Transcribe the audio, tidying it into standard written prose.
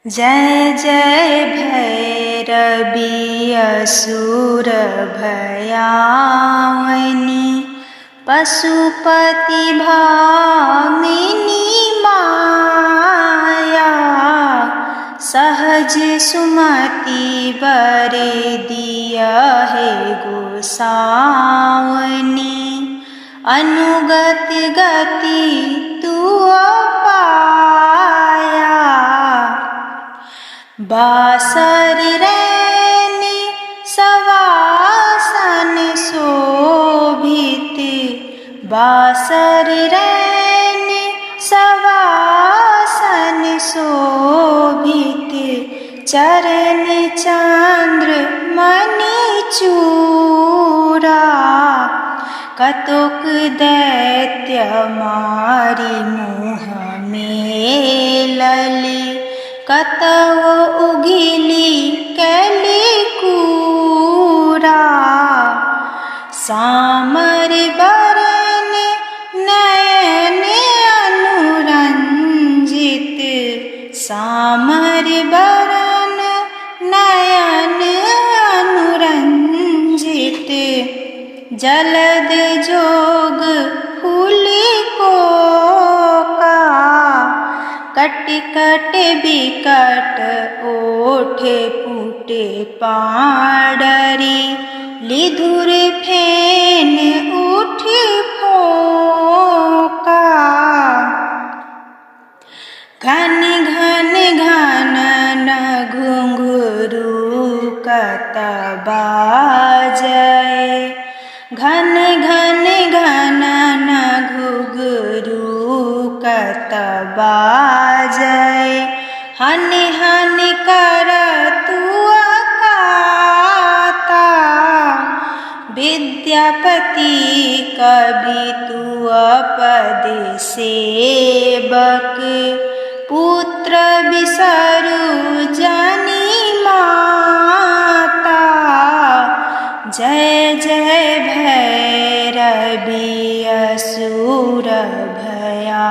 जय जय भैरवी असुर भयावनी पशुपति भामिनी माया। सहज सुमति वर दिया है गोसावनी। अनुगत गति तू पाया। बासर रैनी सवासन शोभित। बासर रैनी सवासन शोभित। चरण चंद्र मणि चूड़ा। कतुक दैत्य मारी मुँह में लली। कतव उगिली कैली कूरा। सामर बरन नयन अनुरंजित। सामर बरन नयन अनुरंजित। जलद जोग फूली को कट कट बिकट ओठ पुटे पाडरी। लिधुर फेन उठ फोका। घन घन घनन घुंघरू कत बाजै। घन घन घनन घुंघरू कत बाजै। हन हन कर तू अकाता। विद्यापति कवि तू पद सेवक। पुत्र बिसरु जनि माता। जय जय भैरवी असुर भया।